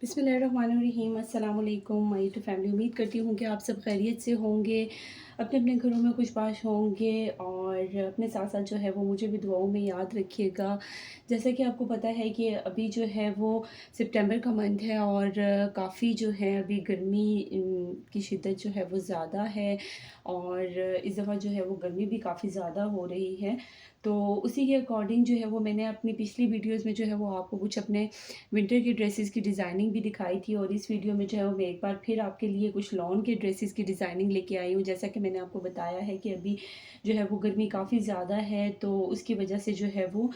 बिस्मिल्लाहिर्रहमानिर्रहीम। अस्सलाम वालेकुम माय यूट्यूब फैमिली। उम्मीद करती हूँ कि आप सब खैरियत से होंगे, अपने अपने घरों में खुशबाश होंगे और अपने साथ साथ जो है वो मुझे भी दुआओं में याद रखिएगा। जैसा कि आपको पता है कि अभी जो है वो सितंबर का मंथ है और काफ़ी जो है अभी गर्मी की शिद्दत जो है वो ज़्यादा है और इस दफ़ा जो है वो गर्मी भी काफ़ी ज़्यादा हो रही है। तो उसी के अकॉर्डिंग जो है वो मैंने अपनी पिछली वीडियोज़ में जो है वो आपको कुछ अपने विंटर की ड्रेसेस की डिज़ाइनिंग भी दिखाई थी और इस वीडियो में जो है वो मैं एक बार फिर आपके लिए कुछ लॉन के ड्रेसेस की डिज़ाइनिंग लेके आई हूँ। जैसा कि मैंने आपको बताया है कि अभी जो है वो गर्मी काफ़ी ज़्यादा है, तो उसकी वजह से जो है वो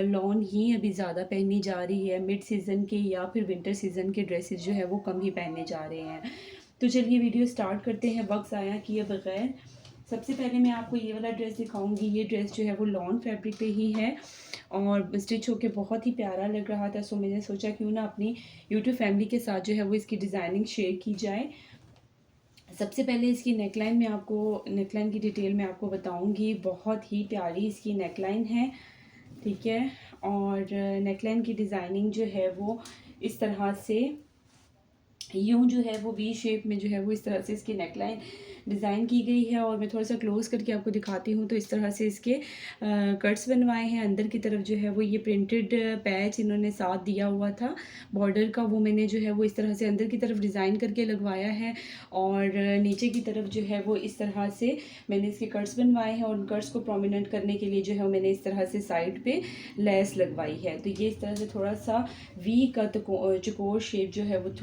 लॉन ही अभी ज़्यादा पहनी जा रही है। मिड सीज़न के या फिर विंटर सीज़न के ड्रेसेस जो है वो कम ही पहने जा रहे हैं। तो चलिए वीडियो स्टार्ट करते हैं वक्त ज़ाया किए बगैर। सबसे पहले मैं आपको ये वाला ड्रेस दिखाऊंगी। ये ड्रेस जो है वो लॉन फैब्रिक पे ही है और स्टिच होके बहुत ही प्यारा लग रहा था। सो मैंने सोचा क्यों ना अपनी यूट्यूब फैमिली के साथ जो है वो इसकी डिज़ाइनिंग शेयर की जाए। सबसे पहले इसकी नेकलाइन की डिटेल मैं आपको बताऊंगी। बहुत ही प्यारी इसकी नेकलाइन है, ठीक है। और नेकलाइन की डिज़ाइनिंग जो है वो इस तरह से यूँ जो है वो वी शेप में जो है वो इस तरह से इसकी नेकलाइन डिज़ाइन की गई है और मैं थोड़ा सा क्लोज़ करके आपको दिखाती हूँ। तो इस तरह से इसके कट्स बनवाए हैं। अंदर की तरफ जो है वो ये प्रिंटेड पैच इन्होंने साथ दिया हुआ था बॉर्डर का, वो मैंने जो है वो इस तरह से अंदर की तरफ डिज़ाइन करके लगवाया है और नीचे की तरफ जो है वो इस तरह से मैंने इसके कट्स बनवाए हैं और कट्स को प्रोमिनेंट करने के लिए जो है मैंने इस तरह से साइड पे लेस लगवाई है। तो ये इस तरह से थोड़ा सा वी का चकोर शेप जो है वो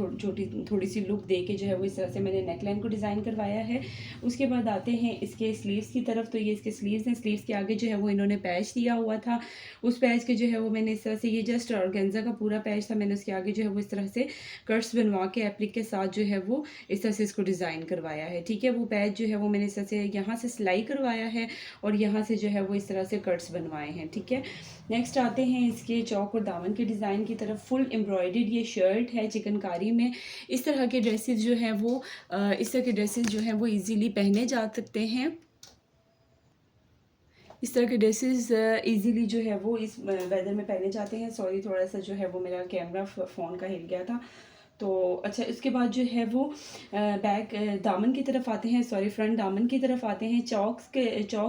थोड़ी सी लुक दे के जो है वो इस तरह से मैंने नेकलाइन को डिज़ाइन करवाया है। उसके बाद आते हैं इसके स्लीव्स की तरफ। तो ये इसके स्लीव्स हैं। स्लीव्स के आगे जो है वो इन्होंने पैच दिया हुआ था। उस पैच के जो है वो मैंने इस तरह से, ये जस्ट ऑर्गेन्जा का पूरा पैच था, मैंने उसके आगे जो है वो इस तरह से कट्स बनवा के एप्लिक के साथ जो है वो इस तरह से इसको डिज़ाइन करवाया है, ठीक है। वो पैच जो है वो मैंने इस तरह से यहाँ से सिलाई करवाया है और यहाँ से जो है वो इस तरह से कट्स बनवाए हैं, ठीक है। नेक्स्ट आते हैं इसके चौक और दामन के डिज़ाइन की तरफ। फुल एम्ब्रॉयडर्ड ये शर्ट है चिकनकारी में। इस तरह के ड्रेसेस जो हैं वो इस तरह के ड्रेसेस जो हैं वो इजीली पहने जा सकते हैं। इस तरह के ड्रेसेस इजीली जो है वो इस वेदर में पहने जाते हैं। सॉरी, थोड़ा सा जो है वो मेरा कैमरा फ़ोन का हिल गया था। तो अच्छा, इसके बाद जो है वो बैक दामन की तरफ आते हैं, सॉरी फ्रंट दामन की तरफ आते हैं। चौक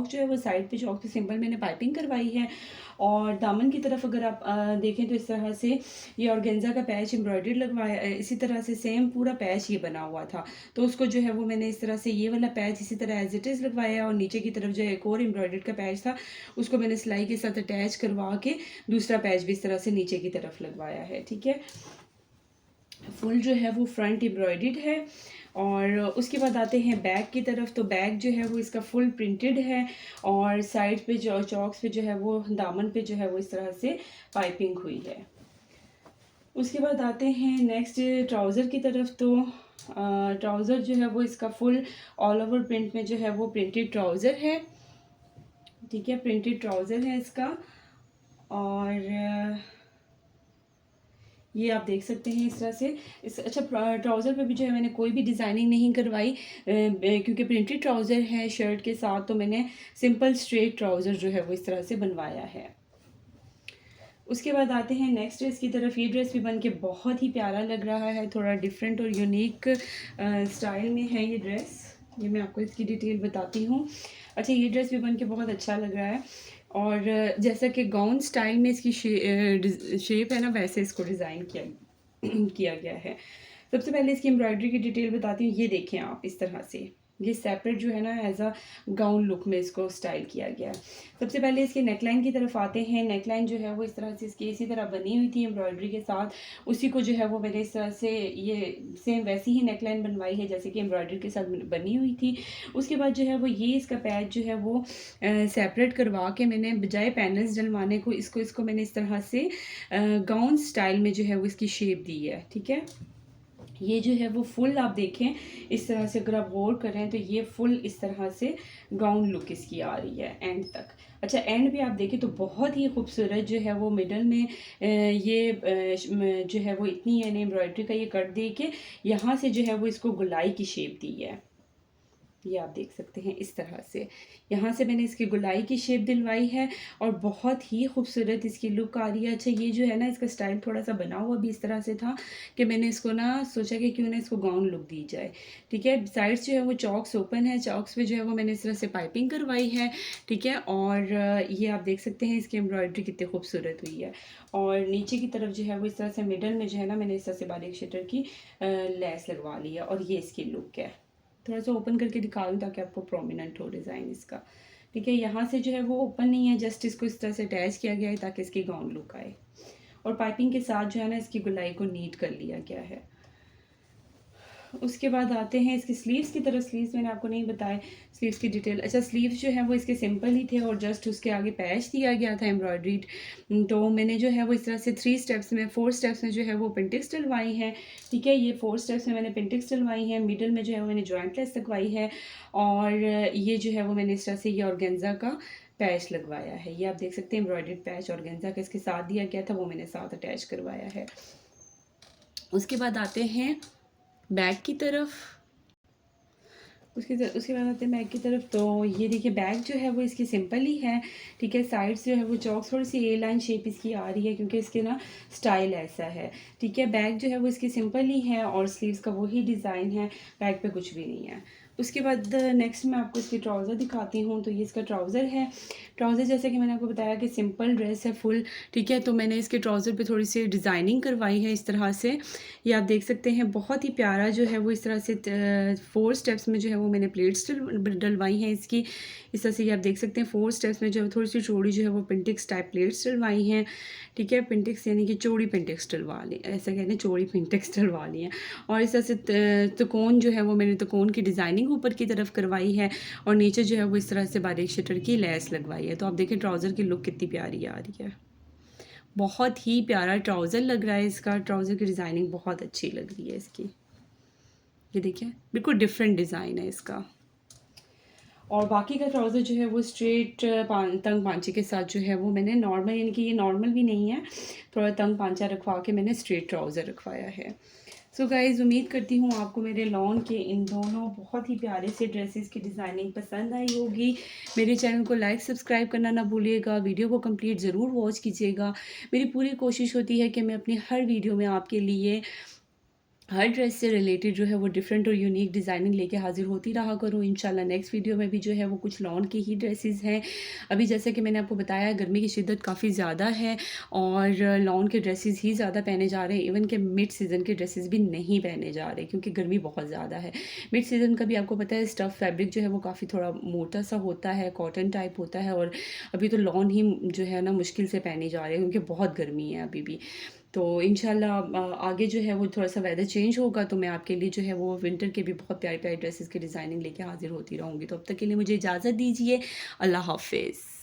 जो है वो साइड पे चौक पे सिंपल मैंने पाइपिंग करवाई है और दामन की तरफ अगर आप देखें तो इस तरह से ये ऑर्गेन्जा का पैच एम्ब्रॉयडर्ड लगवाया, इसी तरह से सेम पूरा पैच ये बना हुआ था। तो उसको जो है वो मैंने इस तरह से ये वाला पैच इसी तरह एज इट इज़ लगवाया और नीचे की तरफ जो एक और एम्ब्रॉयडर्ड का पैच था उसको मैंने सिलाई के साथ अटैच करवा के दूसरा पैच भी इस तरह से नीचे की तरफ लगवाया है, ठीक है। फुल जो है वो फ्रंट एम्ब्रॉयडर्ड है। और उसके बाद आते हैं बैक की तरफ। तो बैक जो है वो इसका फुल प्रिंटेड है और साइड पे जो चौक्स पे जो है वो दामन पे जो है वो इस तरह से पाइपिंग हुई है। उसके बाद आते हैं नेक्स्ट ट्राउज़र की तरफ। तो ट्राउज़र जो है वो इसका फुल ऑल ओवर प्रिंट में जो है वो प्रिंटेड ट्राउज़र है, ठीक है। प्रिंटेड ट्राउज़र है इसका और ये आप देख सकते हैं इस तरह से। इस अच्छा, ट्राउज़र पे भी जो है मैंने कोई भी डिज़ाइनिंग नहीं करवाई क्योंकि प्रिंटेड ट्राउज़र है शर्ट के साथ, तो मैंने सिंपल स्ट्रेट ट्राउज़र जो है वो इस तरह से बनवाया है। उसके बाद आते हैं नेक्स्ट ड्रेस की तरफ। ये ड्रेस भी बन के बहुत ही प्यारा लग रहा है, थोड़ा डिफरेंट और यूनिक स्टाइल में है ये ड्रेस। ये मैं आपको इसकी डिटेल बताती हूँ। अच्छा, ये ड्रेस भी बन के बहुत अच्छा लग रहा है और जैसा कि गाउन स्टाइल में इसकी शेप है ना, वैसे इसको डिज़ाइन किया किया गया है। सबसे पहले इसकी एम्ब्रॉयडरी की डिटेल बताती हूँ। ये देखें आप, इस तरह से ये सेपरेट जो है ना एज अ गाउन लुक में इसको स्टाइल किया गया है। सबसे पहले इसके नेकलाइन की तरफ आते हैं। नेकलाइन जो है वो इस तरह से इसकी इसी तरह बनी हुई थी एम्ब्रॉयडरी के साथ। उसी को जो है वो मैंने इस तरह से ये सेम वैसी ही नेकलाइन बनवाई है जैसे कि एम्ब्रॉयडरी के साथ बनी हुई थी। उसके बाद जो है वो ये इसका पैच जो है वो सेपरेट करवा के मैंने बजाय पैनल्स डलवाने को इसको मैंने इस तरह से गाउन स्टाइल में जो है वो इसकी शेप दी है, ठीक है। ये जो है वो फुल आप देखें इस तरह से, अगर आप गौर करें तो ये फुल इस तरह से गाउन लुक इसकी आ रही है एंड तक। अच्छा, एंड भी आप देखें तो बहुत ही खूबसूरत जो है वो मिडल में जो है वो इतनी यानी एम्ब्रॉयडरी का ये कट दे के यहाँ से जो है वो इसको गुलाई की शेप दी है, ये आप देख सकते हैं इस तरह से। यहाँ से मैंने इसकी गोलाई की शेप दिलवाई है और बहुत ही खूबसूरत इसकी लुक आ रही है। अच्छा ये जो है ना इसका स्टाइल थोड़ा सा बना हुआ भी इस तरह से था कि मैंने इसको ना सोचा कि क्यों ना इसको गाउन लुक दी जाए। ठीक है, साइड्स जो है वो चॉक्स ओपन है, चॉक्स पे जो है वो मैंने इस तरह से पाइपिंग करवाई है। ठीक है, और ये आप देख सकते हैं इसकी एम्ब्रॉयडरी कितनी खूबसूरत हुई है। और नीचे की तरफ जो है वो इस तरह से मिडल में जो है ना मैंने इस तरह से बारीक शटर की लेस लगवा ली है और ये इसकी लुक है। थोड़ा सा ओपन करके दिखा दूँ ताकि आपको प्रोमिनेंट हो डिज़ाइन इसका। ठीक है, यहाँ से जो है वो ओपन नहीं है, जस्ट इसको इस तरह से अटैच किया गया है ताकि इसकी गाउन लुक आए। और पाइपिंग के साथ जो है ना इसकी गोलाई को नीट कर लिया गया है। उसके बाद आते हैं इसकी स्लीव्स की तरफ। स्लीव्स मैंने आपको नहीं बताया स्लीव्स की डिटेल। अच्छा, स्लीव्स जो है वो इसके सिंपल ही थे और जस्ट उसके आगे पैच दिया गया था एम्ब्रॉयड्रीड। तो मैंने जो है वो इस तरह से 4 स्टेप्स में जो है वो पिंटेक्स डलवाई हैं। ठीक है, ये 4 स्टेप्स में मैंने पिंटेक्स डलवाई हैं। मिडल में जो है वो मैंने जॉइंट लेस लगवाई है और ये जो है वो मैंने इस तरह से ये ऑर्गेन्जा का पैच लगवाया है। ये आप देख सकते हैं एम्ब्रॉयडर्ड पैच ऑर्गेन्जा का इसके साथ दिया गया था, वो मैंने साथ अटैच करवाया है। उसके बाद आते हैं बैक की तरफ। उसके बाद आते हैं बैक की तरफ। तो ये देखिए बैक जो है वो इसकी सिंपल ही है। ठीक है, साइड्स जो है वो चौक थोड़ी सी ए लाइन शेप इसकी आ रही है क्योंकि इसके ना स्टाइल ऐसा है। ठीक है, बैक जो है वो इसकी सिंपल ही है और स्लीव्स का वही डिज़ाइन है, बैक पे कुछ भी नहीं है। उसके बाद नेक्स्ट मैं आपको इसकी ट्राउज़र दिखाती हूँ। तो ये इसका ट्राउज़र है। ट्राउज़र जैसे कि मैंने आपको बताया कि सिंपल ड्रेस है फुल। ठीक है, तो मैंने इसके ट्राउज़र पे थोड़ी सी डिज़ाइनिंग करवाई है इस तरह से। ये आप देख सकते हैं बहुत ही प्यारा जो है वो इस तरह से 4 स्टेप्स में जो है वो मैंने प्लेट्स डलवाई हैं इसकी। इस तरह से ये आप देख सकते हैं 4 स्टेप्स में जो है थोड़ी सी चौड़ी जो है वो पिंटेक्स टाइप प्लेट्स डलवाई हैं। ठीक है, पिंटेक्स यानी कि चौड़ी पिंटेक्स डलवा ली, ऐसा कहते हैं चौड़ी पिंटेक्स डलवा ली हैं। और इस तरह से त्रिकोण जो है वो मैंने त्रिकोण की डिज़ाइनिंग ऊपर की तरफ करवाई है और नीचे जो है वो इस तरह से बारीक शटर की लेस लगवाई है। तो आप देखें ट्राउज़र की लुक कितनी प्यारी आ रही है। बहुत ही प्यारा ट्राउज़र लग रहा है इसका। ट्राउज़र की डिज़ाइनिंग बहुत अच्छी लग रही है इसकी। ये देखिए बिल्कुल डिफरेंट डिज़ाइन है इसका। और बाकी का ट्राउज़र जो है वो स्ट्रेट तंग पांचे के साथ जो है वो मैंने नॉर्मल, यानी कि ये नॉर्मल भी नहीं है, थोड़ा तंग पांचा रखवा के मैंने स्ट्रेट ट्राउज़र रखवाया है। सो गाइज़, उम्मीद करती हूँ आपको मेरे लॉन के इन दोनों बहुत ही प्यारे से ड्रेसेस की डिज़ाइनिंग पसंद आई होगी। मेरे चैनल को लाइक सब्सक्राइब करना ना भूलिएगा, वीडियो को कंप्लीट ज़रूर वॉच कीजिएगा। मेरी पूरी कोशिश होती है कि मैं अपनी हर वीडियो में आपके लिए हर ड्रेस से रिलेटेड जो है वो डिफरेंट और यूनिक डिज़ाइनिंग लेके हाजिर होती रहा करूँ। इंशाल्लाह नेक्स्ट वीडियो में भी जो है वो कुछ लॉन की ही ड्रेसेस हैं। अभी जैसे कि मैंने आपको बताया गर्मी की शिद्दत काफ़ी ज़्यादा है और लॉन के ड्रेसेस ही ज़्यादा पहने जा रहे हैं। इवन के मिड सीज़न के ड्रेसेस भी नहीं पहने जा रहे क्योंकि गर्मी बहुत ज़्यादा है। मिड सीज़न का भी आपको पता है स्टफ़ फैब्रिक जो है वो काफ़ी थोड़ा मोटा सा होता है, कॉटन टाइप होता है और अभी तो लॉन ही जो है ना मुश्किल से पहने जा रहे हैं क्योंकि बहुत गर्मी है अभी भी। तो इंशाल्लाह आगे जो है वो थोड़ा सा वेदर चेंज होगा तो मैं आपके लिए जो है वो विंटर के भी बहुत प्यारी प्यारी ड्रेसेस की डिज़ाइनिंग लेके हाजिर होती रहूँगी। तो अब तक के लिए मुझे इजाज़त दीजिए। अल्लाह हाफ़िज़।